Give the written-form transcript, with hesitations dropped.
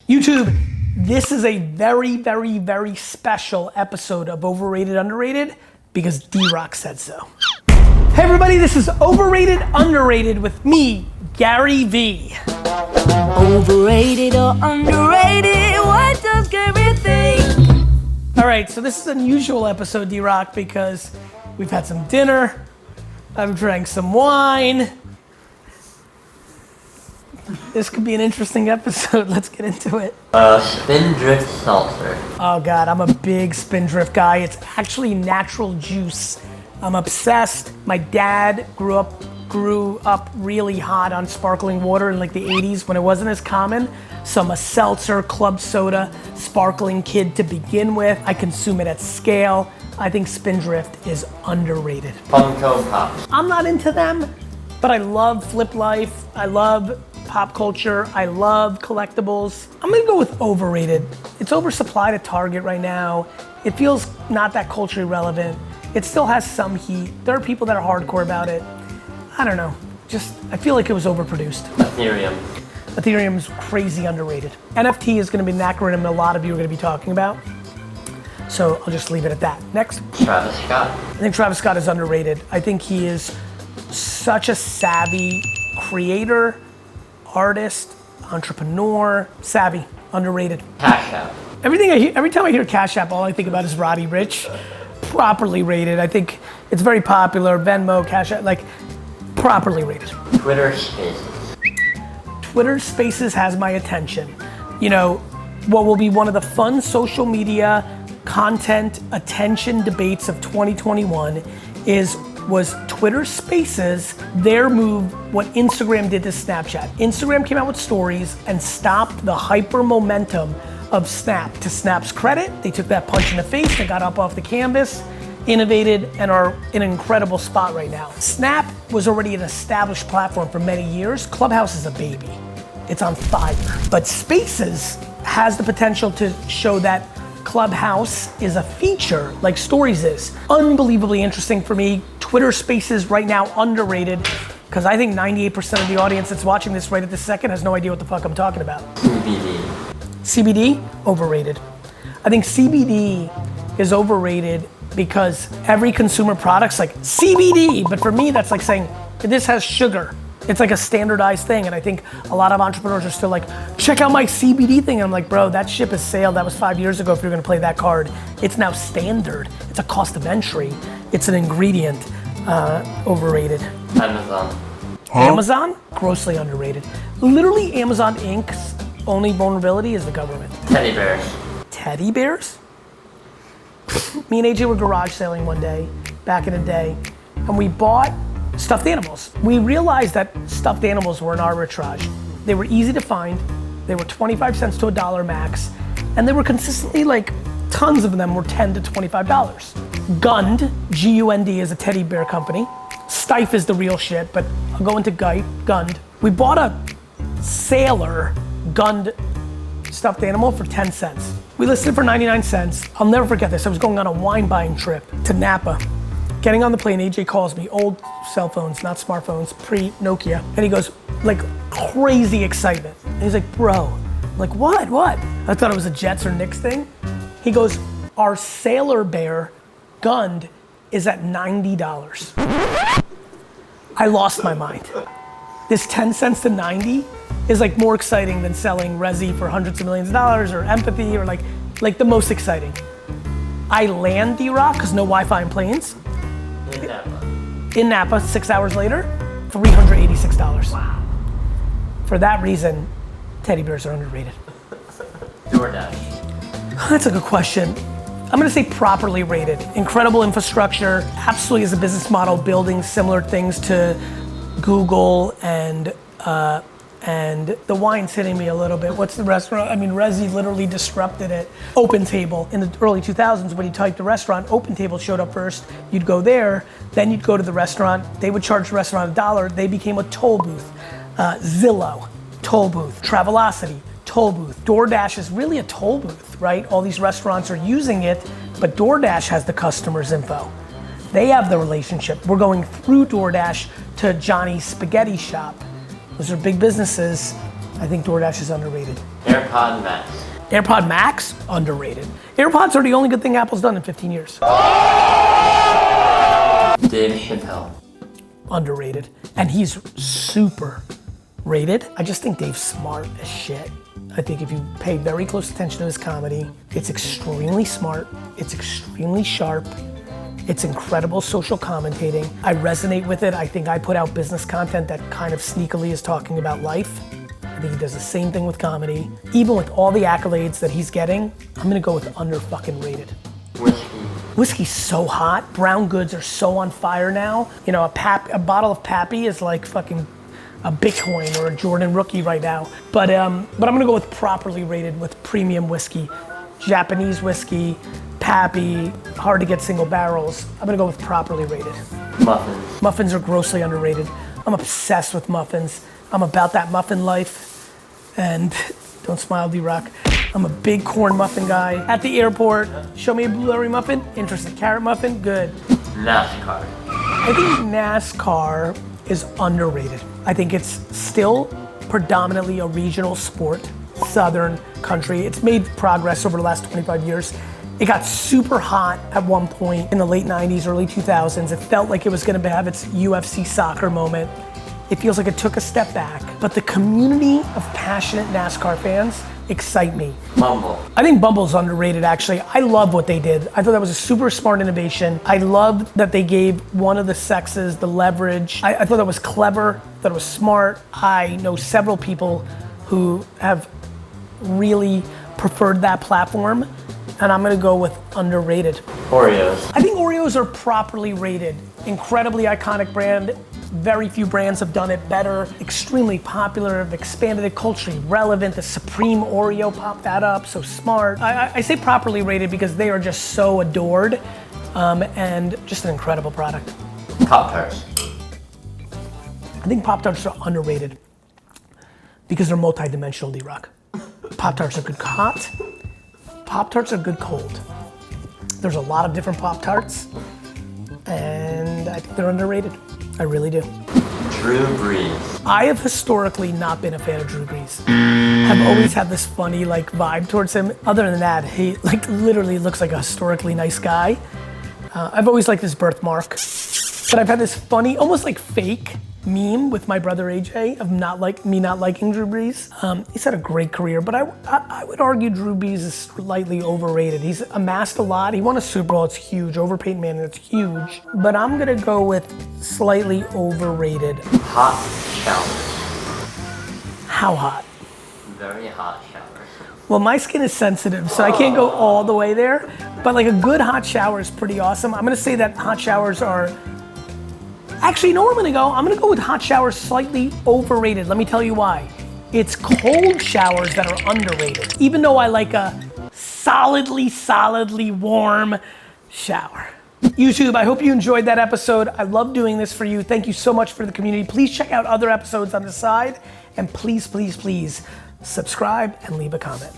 YouTube, this is a very, very, very special episode of Overrated, Underrated because D-Rock said so. Hey everybody, this is Overrated, Underrated with me, Garyvee. Overrated or underrated, what does Gary think? All right, so this is an unusual episode, D-Rock, because we've had some dinner, I've drank some wine. This could be an interesting episode. Let's get into it. Spindrift Seltzer. Oh God, I'm a big Spindrift guy. It's actually natural juice. I'm obsessed. My dad grew up really hot on sparkling water in like the 80s when it wasn't as common. So I'm a seltzer, club soda, sparkling kid to begin with. I consume it at scale. I think Spindrift is underrated. Funko Pops. I'm not into them, but I love Flip Life. I love pop culture. I love collectibles. I'm gonna go with overrated. It's oversupplied at Target right now. It feels not that culturally relevant. It still has some heat. There are people that are hardcore about it. I don't know. I feel like it was overproduced. Ethereum. Ethereum's crazy underrated. NFT is gonna be an acronym a lot of you are gonna be talking about. So I'll just leave it at that. Next. Travis Scott. I think Travis Scott is underrated. I think he is such a savvy creator, artist, entrepreneur, savvy, underrated. Cash App. Every time I hear Cash App, all I think about is Roddy Ricch. Properly rated. I think it's very popular. Venmo, Cash App, like properly rated. Twitter Spaces. Twitter Spaces has my attention. You know, what will be one of the fun social media content attention debates of 2021 was Twitter Spaces their move what Instagram did to Snapchat. Instagram came out with stories and stopped the hyper momentum of Snap. To Snap's credit, they took that punch in the face, they got up off the canvas, innovated, and are in an incredible spot right now. Snap was already an established platform for many years. Clubhouse is a baby. It's on fire. But Spaces has the potential to show that Clubhouse is a feature like Stories is. Unbelievably interesting for me. Twitter Spaces right now underrated because I think 98% of the audience that's watching this right at this second has no idea what the fuck I'm talking about. CBD, overrated. I think CBD is overrated because every consumer product's like CBD, but for me that's like saying this has sugar. It's like a standardized thing, and I think a lot of entrepreneurs are still like, check out my CBD thing. And I'm like, bro, that ship has sailed. That was 5 years ago if you're gonna play that card. It's now standard. It's a cost of entry. It's an ingredient. Overrated. Amazon. Amazon, grossly underrated. Literally Amazon Inc.'s only vulnerability is the government. Teddy bears. Teddy bears? Me and AJ were garage sailing one day, back in the day, and we bought stuffed animals. We realized that stuffed animals were an arbitrage. They were easy to find, they were 25 cents to $1 max, and they were consistently like, tons of them were $10 to $25. Gund, G-U-N-D is a teddy bear company. Stife is the real shit, but I'll go into Gund. We bought a Sailor Gund stuffed animal for 10 cents. We listed it for 99 cents. I'll never forget this. I was going on a wine buying trip to Napa. Getting on the plane, AJ calls me, old cell phones, not smartphones, pre-Nokia. And he goes, like crazy excitement. And he's like, bro. I'm like, what? I thought it was a Jets or Knicks thing. He goes, our Sailor Bear Gund is at $90. I lost my mind. This 10 cents to 90 is like more exciting than selling Resi for hundreds of millions of dollars or Empathy or like the most exciting. I land D-Rock, because no Wi-Fi in planes. In Napa, 6 hours later, $386. Wow. For that reason, teddy bears are underrated. Doordash. That's a good question. I'm gonna say properly rated. Incredible infrastructure, absolutely as a business model, building similar things to Google and the wine's hitting me a little bit. What's the restaurant? I mean, Resi literally disrupted it. Open Table in the early 2000s, when you typed a restaurant, Open Table showed up first. You'd go there, then you'd go to the restaurant. They would charge the restaurant $1. They became a toll booth. Zillow, toll booth. Travelocity, toll booth. Doordash is really a toll booth, right? All these restaurants are using it, but Doordash has the customer's info. They have the relationship. We're going through Doordash to Johnny's Spaghetti Shop. Those are big businesses. I think Doordash is underrated. AirPod Max. AirPod Max, underrated. AirPods are the only good thing Apple's done in 15 years. Dave Chappelle. Underrated. And he's super rated. I just think Dave's smart as shit. I think if you pay very close attention to his comedy, it's extremely smart, it's extremely sharp, it's incredible social commentating. I resonate with it. I think I put out business content that kind of sneakily is talking about life. I think he does the same thing with comedy. Even with all the accolades that he's getting, I'm gonna go with under fucking rated. Whiskey. Whiskey's so hot. Brown goods are so on fire now. You know, a bottle of Pappy is like fucking a Bitcoin or a Jordan rookie right now. But I'm gonna go with properly rated with premium whiskey. Japanese whiskey, Pappy, hard to get single barrels. I'm gonna go with properly rated. Muffins. Muffins are grossly underrated. I'm obsessed with muffins. I'm about that muffin life. And don't smile, D-Rock. I'm a big corn muffin guy. At the airport, show me a blueberry muffin, interested. Carrot muffin, good. NASCAR. I think NASCAR is underrated. I think it's still predominantly a regional sport, southern country. It's made progress over the last 25 years. It got super hot at one point in the late 90s, early 2000s. It felt like it was gonna have its UFC soccer moment. It feels like it took a step back, but the community of passionate NASCAR fans excite me. Bumble. I think Bumble's underrated, actually. I love what they did. I thought that was a super smart innovation. I loved that they gave one of the sexes the leverage. I thought that was clever, that it was smart. I know several people who have really preferred that platform, and I'm gonna go with underrated. Oreos. I think Oreos are properly rated. Incredibly iconic brand. Very few brands have done it better. Extremely popular, have expanded it, culturally relevant. The Supreme Oreo popped that up, so smart. I say properly rated because they are just so adored and just an incredible product. Pop-Tarts. I think Pop-Tarts are underrated because they're multi-dimensional, D-Rock. Pop-Tarts are good hot. Pop-Tarts are good cold. There's a lot of different Pop-Tarts and I think they're underrated. I really do. Drew Brees. I have historically not been a fan of Drew Brees. I've always had this funny like vibe towards him. Other than that, he like literally looks like a historically nice guy. I've always liked his birthmark. But I've had this funny, almost like fake meme with my brother AJ of not liking Drew Brees. He's had a great career, but I would argue Drew Brees is slightly overrated. He's amassed a lot. He won a Super Bowl, it's huge. Over Peyton Manning, it's huge. But I'm gonna go with slightly overrated. Hot showers. How hot? Very hot showers. Well, my skin is sensitive, so I can't go all the way there. But like a good hot shower is pretty awesome. I'm gonna say that hot showers are, actually, you know where I'm gonna go? I'm gonna go with hot showers slightly overrated. Let me tell you why. It's cold showers that are underrated. Even though I like a solidly warm shower. YouTube, I hope you enjoyed that episode. I love doing this for you. Thank you so much for the community. Please check out other episodes on the side. And please, please, please subscribe and leave a comment.